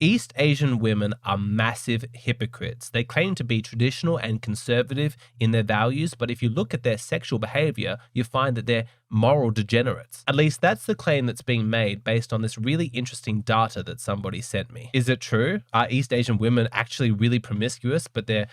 East Asian women are massive hypocrites. They claim to be traditional and conservative in their values, but if you look at their sexual behavior, you find that they're moral degenerates. At least that's the claim that's being made based on this really interesting data that somebody sent me. Is it true? Are East Asian women actually really promiscuous, but they're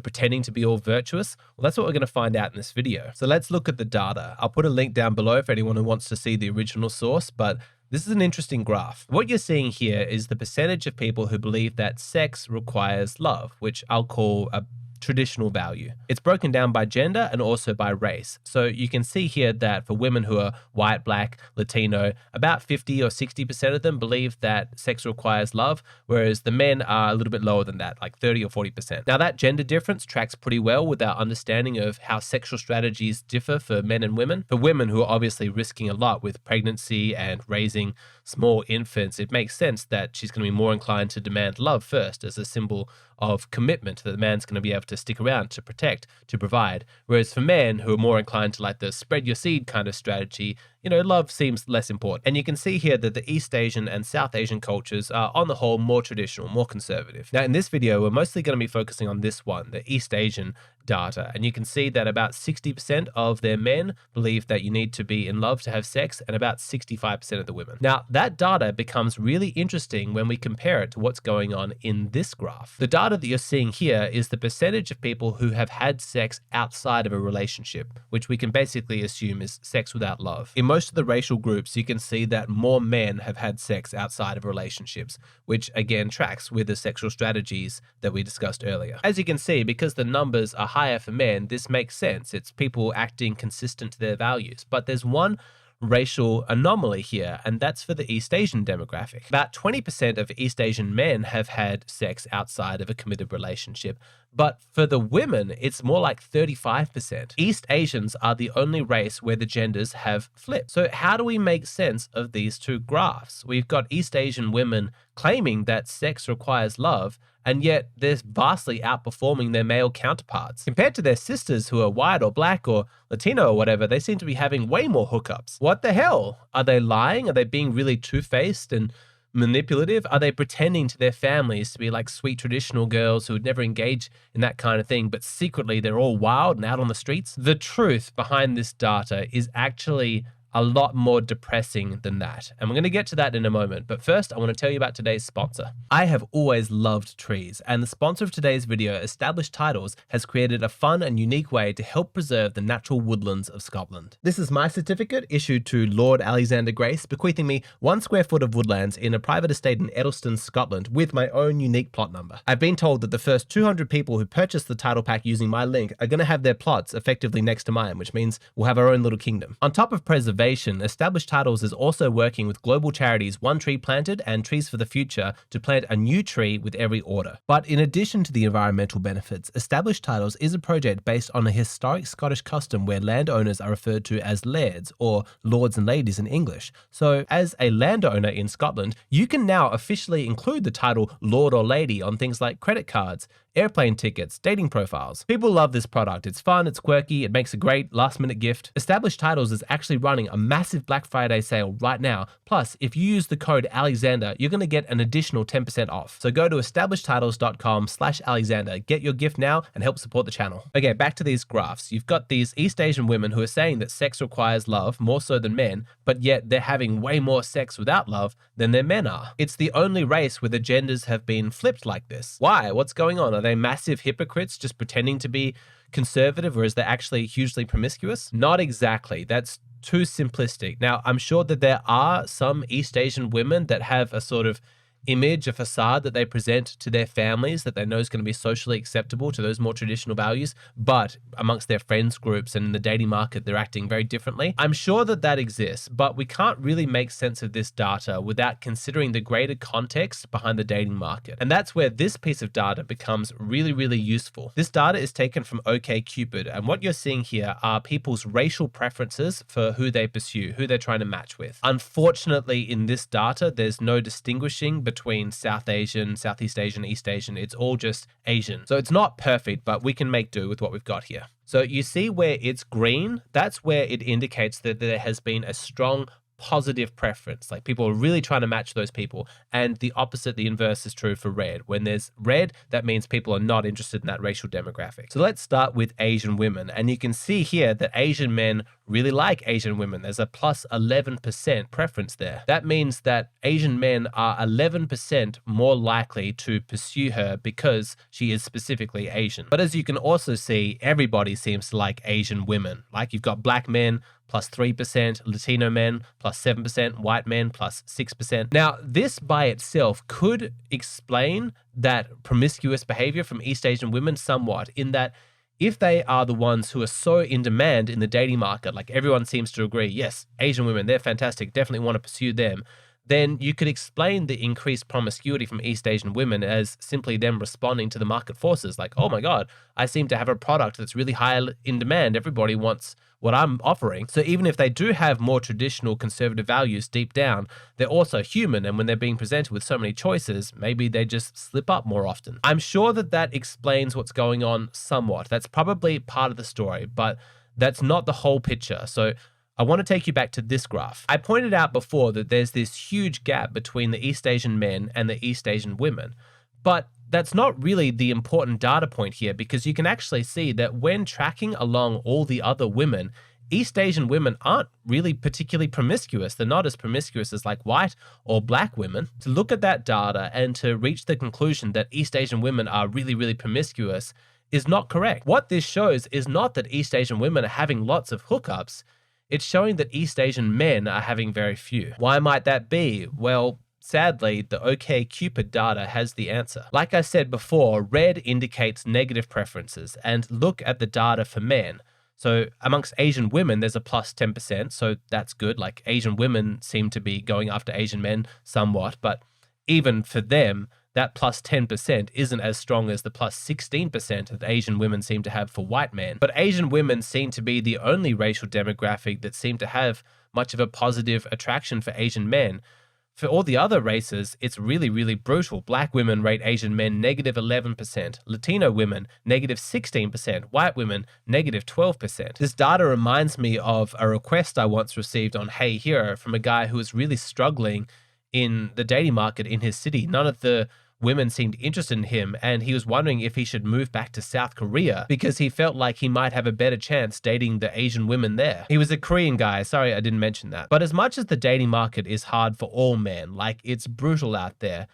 pretending to be all virtuous? Well, that's what we're going to find out in this video. So let's look at the data. I'll put a link down below for anyone who wants to see the original source, but this is an interesting graph. What you're seeing here is the percentage of people who believe that sex requires love, which I'll call a traditional value. It's broken down by gender and also by race. So you can see here that for women who are white, black, Latino, about 50 or 60% of them believe that sex requires love, whereas the men are a little bit lower than that, like 30 or 40%. Now that gender difference tracks pretty well with our understanding of how sexual strategies differ for men and women. For women who are obviously risking a lot with pregnancy and raising small infants, it makes sense that she's going to be more inclined to demand love first as a symbol of commitment that the man's going to be able to stick around to protect, to provide. Whereas for men who are more inclined to like the spread your seed kind of strategy, love seems less important. And you can see here that the East Asian and South Asian cultures are on the whole more traditional, more conservative. Now in this video, we're mostly going to be focusing on this one, the East Asian data. And you can see that about 60% of their men believe that you need to be in love to have sex, and about 65% of the women. Now that data becomes really interesting when we compare it to what's going on in this graph. The data that you're seeing here is the percentage of people who have had sex outside of a relationship, which we can basically assume is sex without love. In most of the racial groups, you can see that more men have had sex outside of relationships, which again tracks with the sexual strategies that we discussed earlier. As you can see, because the numbers are higher for men, this makes sense. It's people acting consistent to their values. But there's one racial anomaly here, and that's for the East Asian demographic. About 20% of East Asian men have had sex outside of a committed relationship, but for the women, it's more like 35%. East Asians are the only race where the genders have flipped. So how do we make sense of these two graphs? We've got East Asian women claiming that sex requires love, and yet they're vastly outperforming their male counterparts. Compared to their sisters who are white or black or Latino or whatever, they seem to be having way more hookups. What the hell? Are they lying? Are they being really two-faced and manipulative? Are they pretending to their families to be like sweet traditional girls who would never engage in that kind of thing, but secretly they're all wild and out on the streets? The truth behind this data is actually a lot more depressing than that. And we're going to get to that in a moment. But first, I want to tell you about today's sponsor. I have always loved trees, and the sponsor of today's video, Established Titles, has created a fun and unique way to help preserve the natural woodlands of Scotland. This is my certificate issued to Lord Alexander Grace, bequeathing me 1 square foot of woodlands in a private estate in Edelston, Scotland, with my own unique plot number. I've been told that the first 200 people who purchase the title pack using my link are going to have their plots effectively next to mine, which means we'll have our own little kingdom. On top of preservation, Established Titles is also working with global charities One Tree Planted and Trees for the Future to plant a new tree with every order. But in addition to the environmental benefits, Established Titles is a project based on a historic Scottish custom where landowners are referred to as lairds, or lords and ladies in English. So as a landowner in Scotland, you can now officially include the title Lord or Lady on things like credit cards, airplane tickets, dating profiles. People love this product. It's fun, it's quirky, it makes a great last-minute gift. Established Titles is actually running a massive Black Friday sale right now. Plus, if you use the code Alexander, you're going to get an additional 10% off. So go to establishedtitles.com/Alexander, get your gift now and help support the channel. Okay, back to these graphs. You've got these East Asian women who are saying that sex requires love more so than men, but yet they're having way more sex without love than their men are. It's the only race where the genders have been flipped like this. Why? What's going on? Are they massive hypocrites just pretending to be conservative, or is they actually hugely promiscuous? Not exactly. That's too simplistic. Now, I'm sure that there are some East Asian women that have a sort of image, a facade that they present to their families that they know is going to be socially acceptable to those more traditional values, but amongst their friends groups and in the dating market, they're acting very differently. I'm sure that that exists, but we can't really make sense of this data without considering the greater context behind the dating market. And that's where this piece of data becomes really, really useful. This data is taken from OkCupid, and what you're seeing here are people's racial preferences for who they pursue, who they're trying to match with. Unfortunately, in this data, there's no distinguishing between South Asian, Southeast Asian, East Asian. It's all just Asian. So it's not perfect, but we can make do with what we've got here. So you see where it's green, that's where it indicates that there has been a strong positive preference. Like people are really trying to match those people. And the opposite, the inverse is true for red. When there's red, that means people are not interested in that racial demographic. So let's start with Asian women. And you can see here that Asian men really like Asian women. There's a plus 11% preference there. That means that Asian men are 11% more likely to pursue her because she is specifically Asian. But as you can also see, everybody seems to like Asian women. Like you've got black men, plus 3%, Latino men, plus 7%, white men, plus 6%. Now, this by itself could explain that promiscuous behavior from East Asian women somewhat, in that if they are the ones who are so in demand in the dating market, like everyone seems to agree, yes, Asian women, they're fantastic, definitely want to pursue them, then you could explain the increased promiscuity from East Asian women as simply them responding to the market forces. Like, oh my God, I seem to have a product that's really high in demand. Everybody wants what I'm offering. So even if they do have more traditional conservative values deep down, they're also human. And when they're being presented with so many choices, maybe they just slip up more often. I'm sure that that explains what's going on somewhat. That's probably part of the story, but that's not the whole picture. So I want to take you back to this graph. I pointed out before that there's this huge gap between the East Asian men and the East Asian women, but that's not really the important data point here, because you can actually see that when tracking along all the other women, East Asian women aren't really particularly promiscuous. They're not as promiscuous as like white or black women. To look at that data and to reach the conclusion that East Asian women are really, really promiscuous is not correct. What this shows is not that East Asian women are having lots of hookups. It's showing that East Asian men are having very few. Why might that be? Well, sadly, the OkCupid data has the answer. Like I said before, red indicates negative preferences, and look at the data for men. So amongst Asian women, there's a plus 10%, so that's good. Like Asian women seem to be going after Asian men somewhat, but even for them, that plus 10% isn't as strong as the plus 16% that Asian women seem to have for white men. But Asian women seem to be the only racial demographic that seem to have much of a positive attraction for Asian men. For all the other races, it's really, really brutal. Black women rate Asian men negative 11%, Latino women negative 16%, white women negative 12%. This data reminds me of a request I once received on HEYHERO from a guy who was really struggling in the dating market in his city. None of the women seemed interested in him, and he was wondering if he should move back to South Korea because he felt like he might have a better chance dating the Asian women there. He was a Korean guy. Sorry, I didn't mention that. But as much as the dating market is hard for all men, like it's brutal out there,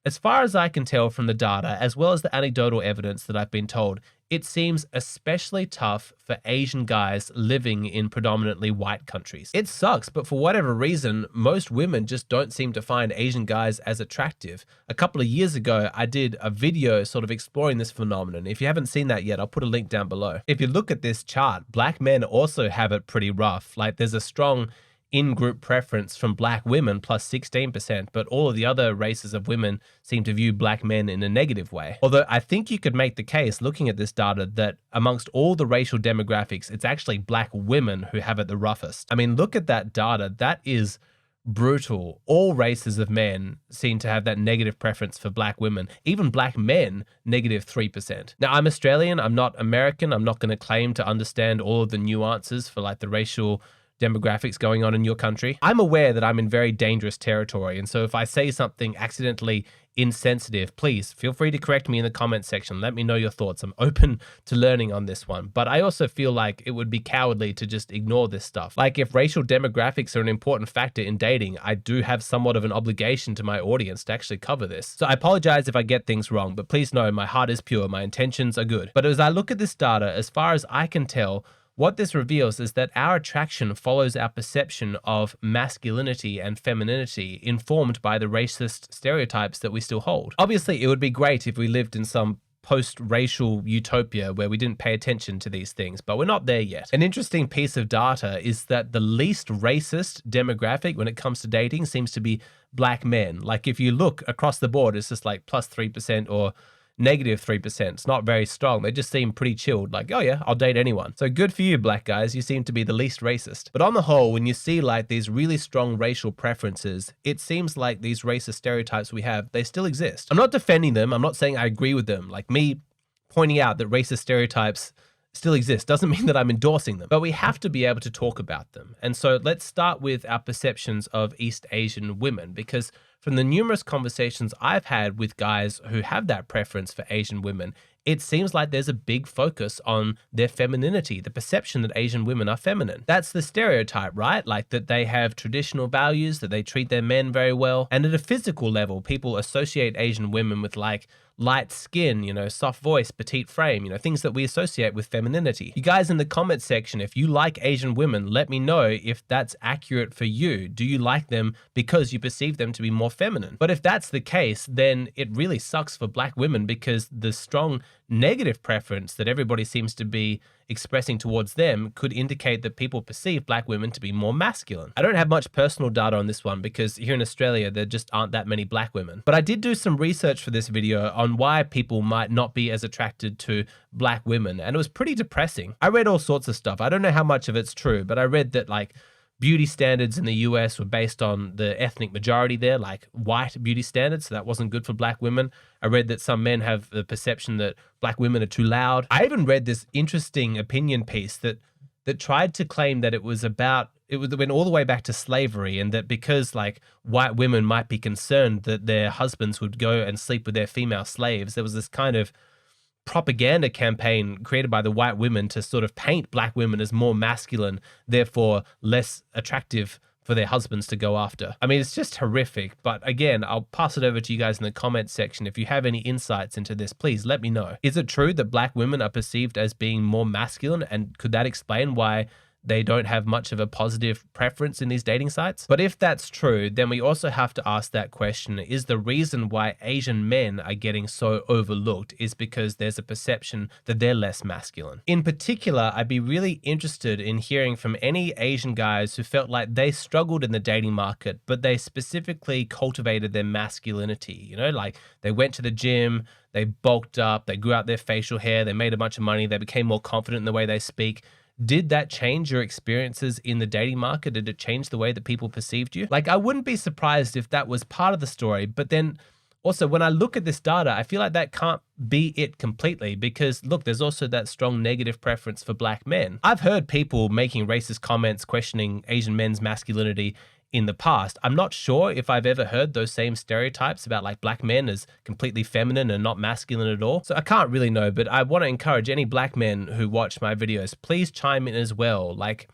as far as I can tell from the data, as well as the anecdotal evidence that I've been told, it seems especially tough for Asian guys living in predominantly white countries. It sucks, but for whatever reason, most women just don't seem to find Asian guys as attractive. A couple of years ago, I did a video sort of exploring this phenomenon. If you haven't seen that yet, I'll put a link down below. If you look at this chart, black men also have it pretty rough. Like there's a strong in-group preference from black women plus 16%, but all of the other races of women seem to view black men in a negative way. Although I think you could make the case, looking at this data, that amongst all the racial demographics, it's actually black women who have it the roughest. I mean, look at that data. That is brutal. All races of men seem to have that negative preference for black women. Even black men, negative 3%. Now, I'm Australian. I'm not American. I'm not going to claim to understand all of the nuances for like the racial demographics going on in your country. I'm aware that I'm in very dangerous territory, and so if I say something accidentally insensitive, please feel free to correct me in the comment section. Let me know your thoughts. I'm open to learning on this one, but I also feel like it would be cowardly to just ignore this stuff. Like if racial demographics are an important factor in dating, I do have somewhat of an obligation to my audience to actually cover this. So I apologize if I get things wrong, but please know my heart is pure. My intentions are good. But as I look at this data, as far as I can tell, what this reveals is that our attraction follows our perception of masculinity and femininity, informed by the racist stereotypes that we still hold. Obviously, it would be great if we lived in some post-racial utopia where we didn't pay attention to these things, but we're not there yet. An interesting piece of data is that the least racist demographic when it comes to dating seems to be black men. Like if you look across the board, it's just like plus 3% or negative 3%. It's not very strong. They just seem pretty chilled. Like, oh yeah, I'll date anyone. So good for you, black guys. You seem to be the least racist. But on the whole, when you see like these really strong racial preferences, it seems like these racist stereotypes we have, they still exist. I'm not defending them. I'm not saying I agree with them. Like me pointing out that racist stereotypes still exist. Doesn't mean that I'm endorsing them, but we have to be able to talk about them. And so let's start with our perceptions of East Asian women, because from the numerous conversations I've had with guys who have that preference for Asian women, it seems like there's a big focus on their femininity, the perception that Asian women are feminine. That's the stereotype, right? Like that they have traditional values, that they treat their men very well. And at a physical level, people associate Asian women with like light skin, soft voice, petite frame, things that we associate with femininity. You guys in the comment section, if you like Asian women, let me know if that's accurate for you. Do you like them because you perceive them to be more feminine? But if that's the case, then it really sucks for black women, because the strong negative preference that everybody seems to be expressing towards them could indicate that people perceive black women to be more masculine. I don't have much personal data on this one because here in Australia, there just aren't that many black women. But I did do some research for this video on why people might not be as attracted to black women, and it was pretty depressing. I read all sorts of stuff. I don't know how much of it's true, but I read that like beauty standards in the US were based on the ethnic majority there, like white beauty standards, so that wasn't good for black women. I read that some men have the perception that black women are too loud. I even read this interesting opinion piece that tried to claim that it went all the way back to slavery, and that because like white women might be concerned that their husbands would go and sleep with their female slaves, there was this kind of propaganda campaign created by the white women to sort of paint black women as more masculine, therefore less attractive for their husbands to go after. I mean, it's just horrific. But again, I'll pass it over to you guys in the comments section. If you have any insights into this, please let me know. Is it true that black women are perceived as being more masculine? And could that explain why they don't have much of a positive preference in these dating sites? But if that's true, then we also have to ask that question, is the reason why Asian men are getting so overlooked is because there's a perception that they're less masculine? In particular, I'd be really interested in hearing from any Asian guys who felt like they struggled in the dating market, but they specifically cultivated their masculinity, like they went to the gym, they bulked up, they grew out their facial hair, they made a bunch of money, they became more confident in the way they speak. Did that change your experiences in the dating market? Did it change the way that people perceived you? Like, I wouldn't be surprised if that was part of the story, but then also when I look at this data, I feel like that can't be it completely, because look, there's also that strong negative preference for black men. I've heard people making racist comments questioning Asian men's masculinity in the past. I'm not sure if I've ever heard those same stereotypes about like black men as completely feminine and not masculine at all. So I can't really know, but I want to encourage any black men who watch my videos, please chime in as well. Like,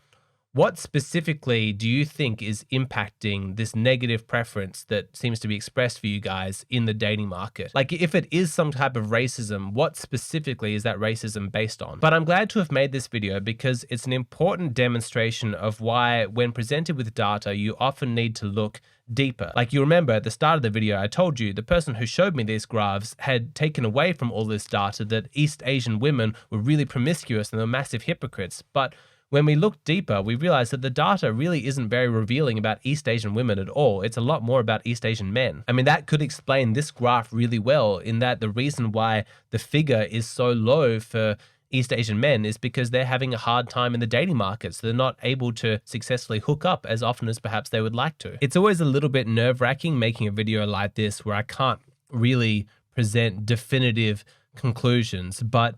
what specifically do you think is impacting this negative preference that seems to be expressed for you guys in the dating market? Like, if it is some type of racism, what specifically is that racism based on? But I'm glad to have made this video because it's an important demonstration of why, when presented with data, you often need to look deeper. Like, you remember at the start of the video, I told you the person who showed me these graphs had taken away from all this data that East Asian women were really promiscuous and they were massive hypocrites. But when we look deeper, we realize that the data really isn't very revealing about East Asian women at all. It's a lot more about East Asian men. I mean, that could explain this graph really well, in that the reason why the figure is so low for East Asian men is because they're having a hard time in the dating market, so they're not able to successfully hook up as often as perhaps they would like to. It's always a little bit nerve-wracking making a video like this where I can't really present definitive conclusions, but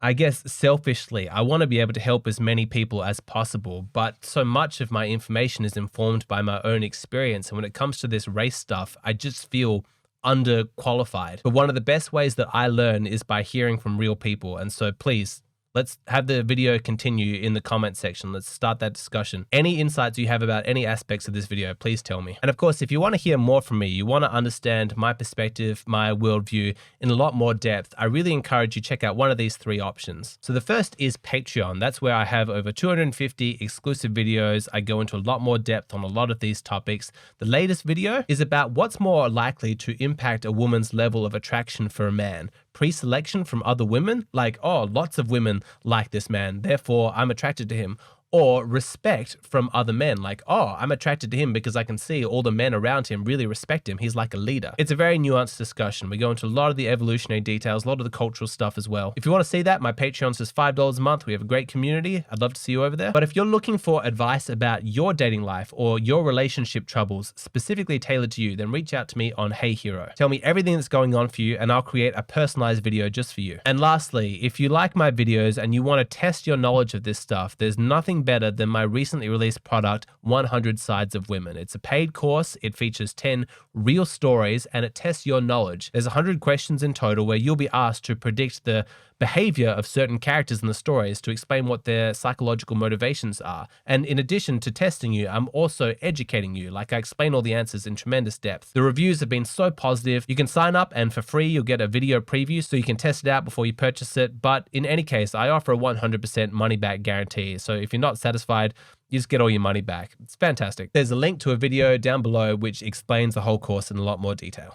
I guess selfishly, I want to be able to help as many people as possible, but so much of my information is informed by my own experience. And when it comes to this race stuff, I just feel underqualified. But one of the best ways that I learn is by hearing from real people. And so please, let's have the video continue in the comment section. Let's start that discussion. Any insights you have about any aspects of this video, please tell me. And of course, if you want to hear more from me, you want to understand my perspective, my worldview in a lot more depth, I really encourage you to check out one of these three options. So the first is Patreon. That's where I have over 250 exclusive videos. I go into a lot more depth on a lot of these topics. The latest video is about what's more likely to impact a woman's level of attraction for a man. Pre-selection from other women, like, oh, lots of women like this man, therefore I'm attracted to him, or respect from other men. Like, oh, I'm attracted to him because I can see all the men around him really respect him. He's like a leader. It's a very nuanced discussion. We go into a lot of the evolutionary details, a lot of the cultural stuff as well. If you want to see that, my Patreon's just $5 a month. We have a great community. I'd love to see you over there. But if you're looking for advice about your dating life or your relationship troubles specifically tailored to you, then reach out to me on HeyHERO. Tell me everything that's going on for you and I'll create a personalized video just for you. And lastly, if you like my videos and you want to test your knowledge of this stuff, there's nothing better than my recently released product, 100 Sides of Women. It's a paid course. It features 10 real stories and it tests your knowledge. There's 100 questions in total where you'll be asked to predict the behavior of certain characters in the stories to explain what their psychological motivations are. And in addition to testing you, I'm also educating you. Like, I explain all the answers in tremendous depth. The reviews have been so positive. You can sign up and for free, you'll get a video preview so you can test it out before you purchase it. But in any case, I offer a 100% money back guarantee. So if you're not satisfied, you just get all your money back. It's fantastic. There's a link to a video down below which explains the whole course in a lot more detail.